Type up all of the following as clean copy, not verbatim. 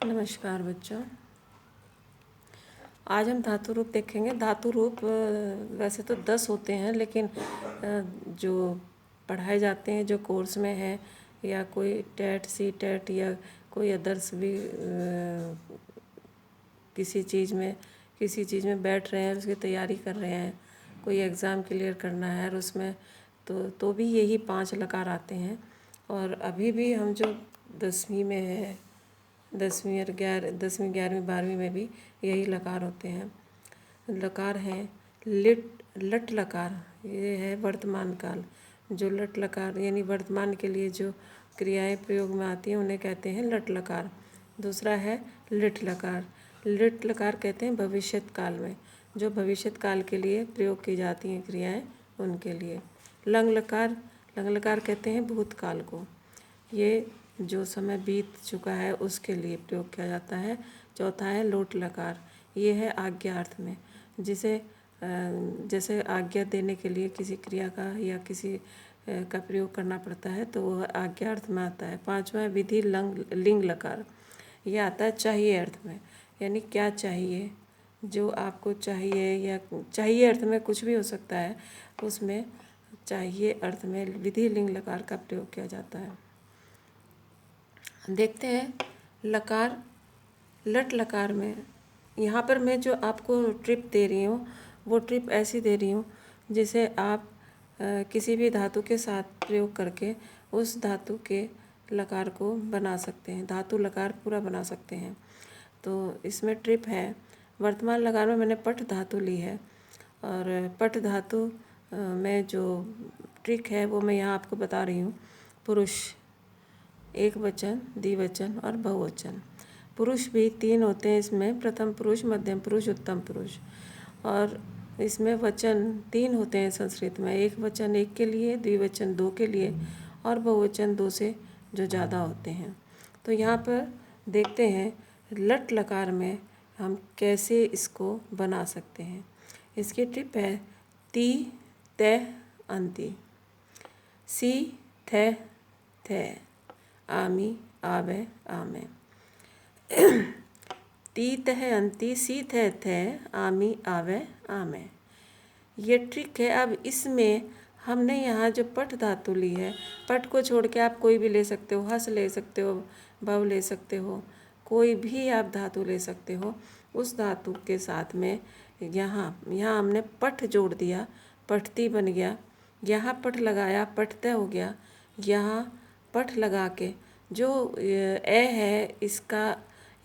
नमस्कार बच्चों। आज हम धातु रूप देखेंगे। धातु रूप वैसे तो 10 होते हैं, लेकिन जो पढ़ाए जाते हैं, जो कोर्स में है या कोई टेट सी टेट या कोई अदर्स भी किसी चीज़ में बैठ रहे हैं, उसकी तैयारी कर रहे हैं, कोई एग्ज़ाम क्लियर करना है और उसमें तो भी यही 5 लकार आते हैं। और अभी भी हम जो 10वीं में है, 10वीं और 11वीं 12वीं में भी यही लकार होते हैं। लकार हैं लट लकार, ये है वर्तमान काल। जो लट लकार यानी वर्तमान के लिए जो क्रियाएं प्रयोग में आती हैं उन्हें कहते हैं लट लकार। दूसरा है लिट लकार। लिट लकार कहते हैं भविष्यत काल में, जो भविष्यत काल के लिए प्रयोग की जाती हैं क्रियाएं, उनके लिए। लंग लकार कहते हैं भूतकाल को, ये जो समय बीत चुका है उसके लिए प्रयोग किया जाता है। चौथा है लोट लकार, ये है आज्ञार्थ में, जैसे आज्ञा देने के लिए किसी क्रिया का या किसी का प्रयोग करना पड़ता है तो वह आज्ञार्थ में आता है। पांचवा है विधि लिंग लकार, ये आता है चाहिए अर्थ में, यानी क्या चाहिए, जो आपको चाहिए या चाहिए अर्थ में कुछ भी हो सकता है, उसमें चाहिए अर्थ में विधि लिंग लकार का प्रयोग किया जाता है। देखते हैं लकार लट लकार में। यहाँ पर मैं जो आपको ट्रिप दे रही हूँ वो ट्रिप ऐसी दे रही हूँ जिसे आप किसी भी धातु के साथ प्रयोग करके उस धातु के लकार को बना सकते हैं, धातु लकार पूरा बना सकते हैं। तो इसमें ट्रिप है, वर्तमान लकार में मैंने पट धातु ली है और पट धातु में जो ट्रिक है वो मैं यहाँ आपको बता रही हूँ। पुरुष, एक वचन, द्विवचन और बहुवचन। पुरुष भी 3 होते हैं इसमें, प्रथम पुरुष, मध्यम पुरुष, उत्तम पुरुष। और इसमें वचन 3 होते हैं संस्कृत में, एक वचन 1 के लिए, द्विवचन 2 के लिए और बहुवचन 2 से जो ज़्यादा होते हैं। तो यहाँ पर देखते हैं लट लकार में हम कैसे इसको बना सकते हैं। इसकी टिप है ती ते अंति, सी थे थे, आमी आवे आमे। तीत है अंति, सीत है थे, आमी आवे आमे। ये ट्रिक है। अब इसमें हमने यहाँ जो पट धातु ली है, पट को छोड़ के आप कोई भी ले सकते हो, हस ले सकते हो, भव ले सकते हो, कोई भी आप धातु ले सकते हो। उस धातु के साथ में यहाँ हमने पट जोड़ दिया, पठती बन गया। यहाँ पट लगाया, पटते हो गया। यहाँ पट लगा के जो ए है इसका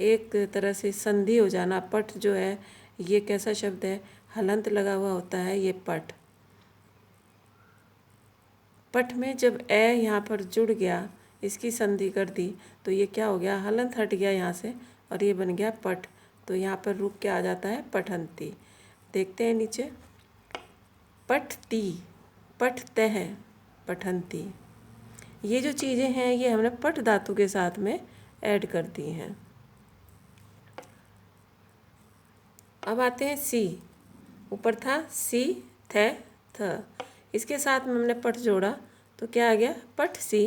एक तरह से संधि हो जाना। पट जो है ये कैसा शब्द है, हलंत लगा हुआ होता है, ये पट। पट में जब ए यहाँ पर जुड़ गया, इसकी संधि कर दी, तो ये क्या हो गया, हलंत हट गया यहाँ से और ये बन गया पट। तो यहाँ पर रुक के आ जाता है पठंती। देखते हैं नीचे, पठती, पठते है, पठंती। ये जो चीज़ें हैं ये हमने पट धातु के साथ में ऐड कर दी हैं। अब आते हैं सी। ऊपर था सी थे थ, इसके साथ में हमने पट जोड़ा तो क्या आ गया, पट सी,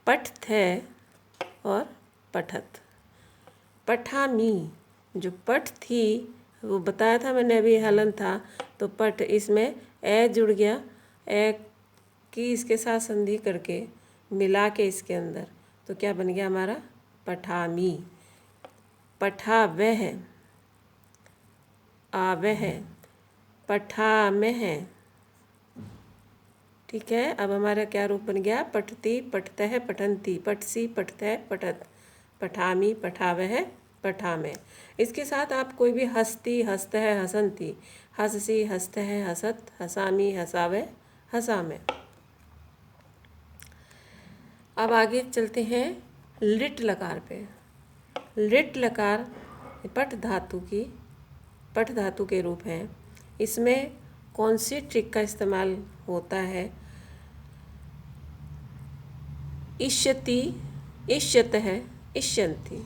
पट थे और पठत। पठामी, जो पट थी वो बताया था मैंने अभी, हलन था, तो पट, इसमें ए जुड़ गया, ए की इसके साथ संधि करके मिला के इसके अंदर, तो क्या बन गया हमारा, पठामी। पठावह, आवह, पठामह। ठीक है। अब हमारा क्या रूप बन गया, पठती, पठतः, पठंती, पठसी, पठतः, पठत, पठामी, पठावह, पठामे। इसके साथ आप कोई भी हस्ती, हस्तः, हसंती, हससी, हस्तः, हसत, हसामी, हसावे, हसामे। अब आगे चलते हैं लिट लकार पे। लिट लकार पट धातु के रूप हैं। इसमें कौन सी ट्रिक का इस्तेमाल होता है, इष्यति, इष्यतः, इष्यन्ति,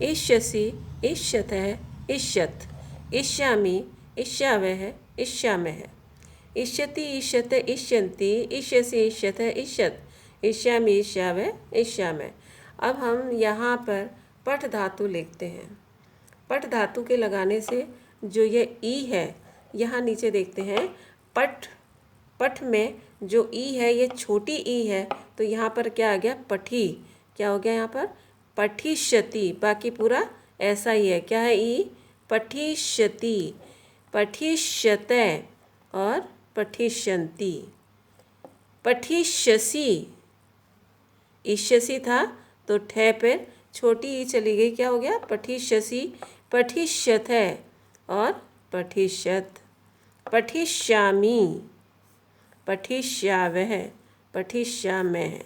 इष्यसि, इष्यतः, इष्यत, इष्यामि, इष्यावः, इष्यामः, इष्यति, इष्यते, इष्यन्ति, इष्यसि, इष्यतः, इष्यत, इष्यामि, इष्यावः, इष्यामः। अब हम यहाँ पर पठ धातु लिखते हैं। पठ धातु के लगाने से जो ये ई है, यहाँ नीचे देखते हैं पठ, पठ में जो ई है ये छोटी ई है, तो यहाँ पर क्या आ गया, पठी। क्या हो गया यहाँ पर, पठिष्यति। बाकी पूरा ऐसा ही है, क्या है ई, पठिष्यति, पठिष्यते और पठिष्यन्ति। पठिष्यसि, इष्यसि था तो ठे पे छोटी ई चली गई, क्या हो गया, पठिष्यसि, पठिष्यथे और पठिष्यत। पठिष्यामि, पठिष्यावः, पठिष्यामः।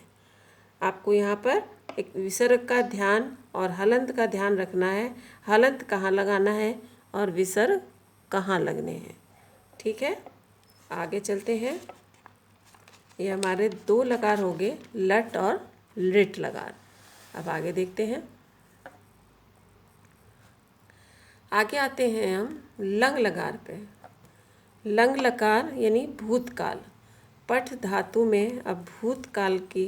आपको यहाँ पर एक विसर्ग का ध्यान और हलंत का ध्यान रखना है। हलंत कहाँ लगाना है और विसर्ग कहाँ लगने हैं, ठीक है। आगे चलते हैं। ये हमारे 2 लकार हो गए, लट और लिट लकार। अब आगे देखते हैं। आगे आते हैं हम लंग लकार पे। लंग लकार यानी भूतकाल। पठ धातु में अब भूतकाल की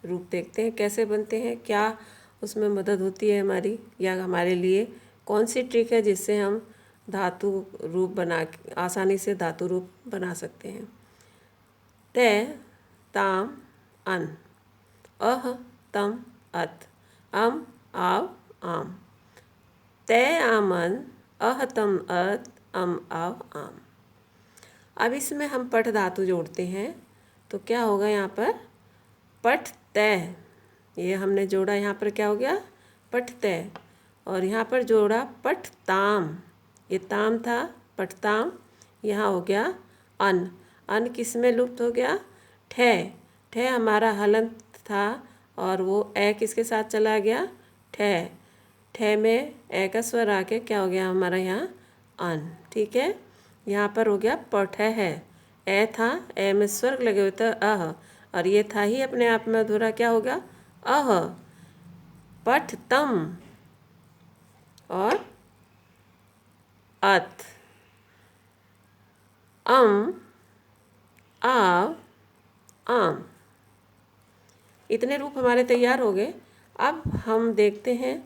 रूप देखते हैं कैसे बनते हैं, क्या उसमें मदद होती है हमारी, या हमारे लिए कौन सी ट्रिक है जिससे हम धातु रूप बना, आसानी से धातु रूप बना सकते हैं। ते ताम अन, अह तम अत, अम आव आम। ते आमन, अह तम अत, अम आव आम। अब इसमें हम पठ धातु जोड़ते हैं तो क्या होगा यहाँ पर, पठ तय। ये हमने जोड़ा, यहाँ पर क्या हो गया, पठ तय। और यहाँ पर जोड़ा पठ ताम, ये ताम था, पठ ताम। यहाँ हो गया अन, अन किस में लुप्त हो गया, ठे। ठे हमारा हलंत था और वो ए किसके साथ चला गया, ठे। ठे में ए का स्वर आके क्या हो गया हमारा यहाँ अन, ठीक है। यहाँ पर हो गया पठ है, ए था, ए में स्वर लगे हुए थे अह, और ये था ही अपने आप में अधूरा, क्या होगा, अह। पठ तम और अत, अम आव आम। इतने रूप हमारे तैयार हो गए। अब हम देखते हैं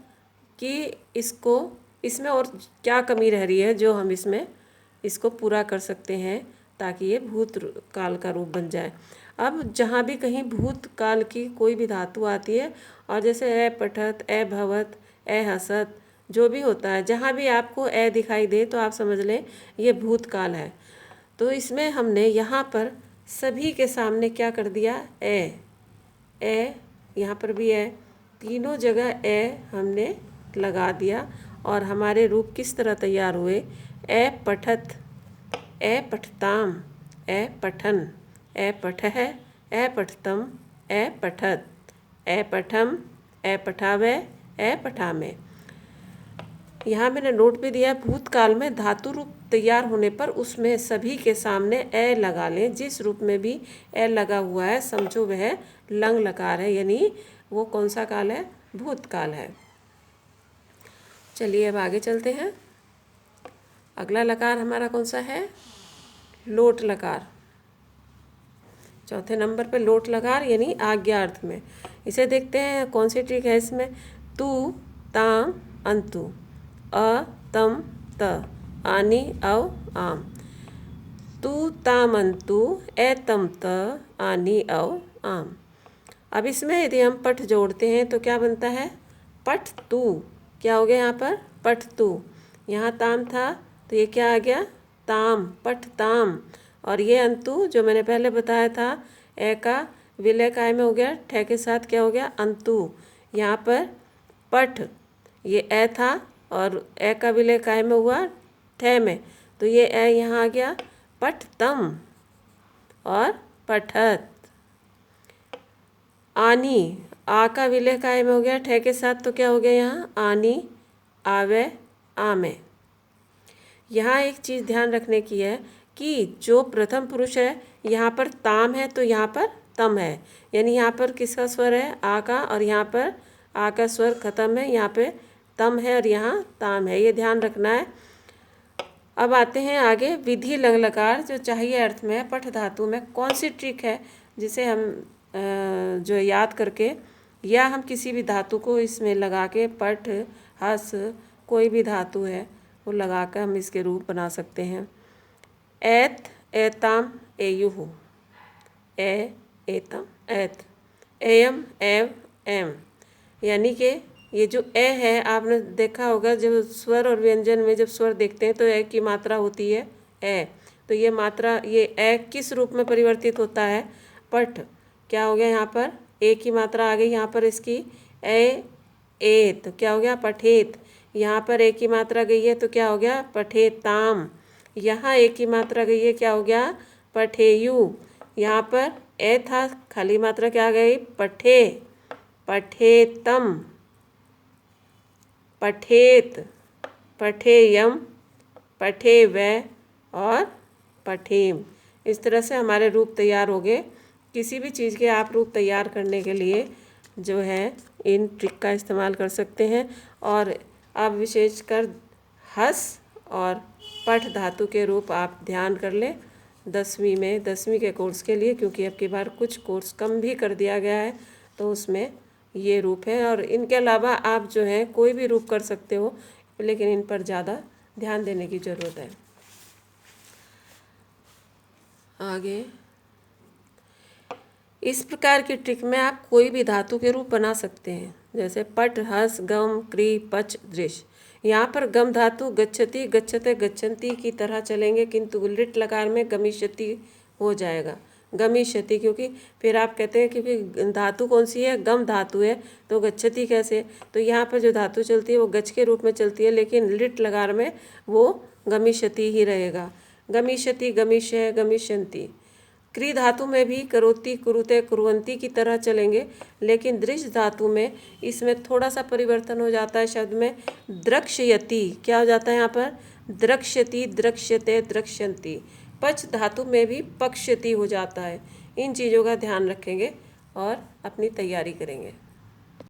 कि इसको, इसमें और क्या कमी रह रही है जो हम इसमें इसको पूरा कर सकते हैं ताकि ये भूतकाल का रूप बन जाए। अब जहाँ भी कहीं भूतकाल की कोई भी धातु आती है, और जैसे ए पठत, ए भवत, ए हसत, जो भी होता है, जहाँ भी आपको ए दिखाई दे तो आप समझ लें ये भूतकाल है। तो इसमें हमने यहाँ पर सभी के सामने क्या कर दिया, ए। ए यहाँ पर भी है, तीनों जगह ए हमने लगा दिया और हमारे रूप किस तरह तैयार हुए, ए पठत, ए पठताम, ए पठन, ए पठह, ए पठतम, ए पठत, ए पठम, ए पठावे, ए पठामे। यहाँ मैंने नोट भी दिया, भूतकाल में धातु रूप तैयार होने पर उसमें सभी के सामने ए लगा लें। जिस रूप में भी ए लगा हुआ है समझो वह लंग लकार है, यानी वो कौन सा काल है, भूतकाल है। चलिए अब आगे चलते हैं। अगला लकार हमारा कौन सा है, लोट लकार। चौथे नंबर पे लोट लकार यानी आज्ञा अर्थ में। इसे देखते हैं कौन सी ट्रिक है इसमें। तू ताम अंतु, अ तम त, आनी अव आम। तू ताम अंतु, ए तम त, आनी अव आम। अब इसमें यदि हम पठ जोड़ते हैं तो क्या बनता है, पठ तू। क्या हो गया यहाँ पर, पठ तू। यहाँ ताम था तो ये क्या आ गया, ताम, पठ ताम। और ये अंतु जो मैंने पहले बताया था, ए का विलय काय में हो गया, ठे के साथ क्या हो गया, अंतु। यहाँ पर पठ, ये ए था और ए का विलय काय में हुआ, ठे में, तो ये ए यहाँ आ गया, पठ तम और पठत। आनी, आ का विलय काय में हो गया, ठे के साथ, तो क्या हो गया यहाँ, आनी, आवे, आमे। यहाँ एक चीज़ ध्यान रखने की है कि जो प्रथम पुरुष है यहाँ पर ताम है तो यहाँ पर तम है, यानी यहाँ पर किसका स्वर है, आ का, और यहाँ पर आ का स्वर खत्म है, यहाँ पे तम है और यहाँ ताम है, ये ध्यान रखना है। अब आते हैं आगे, विधि लंग लकार जो चाहिए अर्थ में है। पठ धातु में कौन सी ट्रिक है जिसे हम जो याद करके या हम किसी भी धातु को इसमें लगा के पठ हस कोई भी धातु है वो लगा कर हम इसके रूप बना सकते हैं। एत एताम एयुहु, एतम एत, एयम एव एम, यानी कि ये जो ए है आपने देखा होगा जब स्वर और व्यंजन में जब स्वर देखते हैं तो ए की मात्रा होती है ए, तो ये मात्रा ये ए किस रूप में परिवर्तित होता है? पठ। क्या हो गया यहाँ पर? ए की मात्रा आ गई यहाँ पर इसकी ए तो क्या हो गया? पठेत। यहाँ पर ए की मात्रा गई है तो क्या हो गया? पठेताम। यहाँ ए की मात्रा गई है क्या हो गया? पठेयु। यहाँ पर ए था खाली मात्रा क्या आ गई? पठे, पठेतम, पठेत, पठेयम, पठे वै और पठेम। इस तरह से हमारे रूप तैयार हो गए। किसी भी चीज़ के आप रूप तैयार करने के लिए जो है इन ट्रिक का इस्तेमाल कर सकते हैं। और अब विशेषकर हस और पठ धातु के रूप आप ध्यान कर लें 10वीं के कोर्स के लिए, क्योंकि अब की बार कुछ कोर्स कम भी कर दिया गया है तो उसमें ये रूप है। और इनके अलावा आप जो है कोई भी रूप कर सकते हो, लेकिन इन पर ज़्यादा ध्यान देने की ज़रूरत है। आगे इस प्रकार की ट्रिक में आप कोई भी धातु के रूप बना सकते हैं, जैसे पट, हस, गम, क्री, पच, दृश। यहाँ पर गम धातु गच्छति, गच्छते, गच्छन्ति की तरह चलेंगे, किंतु लिट लकार में गमिष्यति हो जाएगा, गमिष्यति। क्योंकि फिर आप कहते हैं क्योंकि धातु कौन सी है? गम धातु है, तो गच्छति कैसे? तो यहाँ पर जो धातु चलती है वो गच के रूप में चलती है, लेकिन लिट लकार में वो गमिष्यति ही रहेगा। गमिष्यति, गमिष्य, गमिष्यन्ति। क्री धातु में भी करोति, कुरुते, कुर्वन्ति की तरह चलेंगे, लेकिन दृश धातु में इसमें थोड़ा सा परिवर्तन हो जाता है शब्द में। द्रक्ष्यति क्या हो जाता है यहाँ पर? द्रक्ष्यति, द्रक्ष्यते, द्रक्ष्यन्ति। पच धातु में भी पक्ष्यति हो जाता है। इन चीज़ों का ध्यान रखेंगे और अपनी तैयारी करेंगे।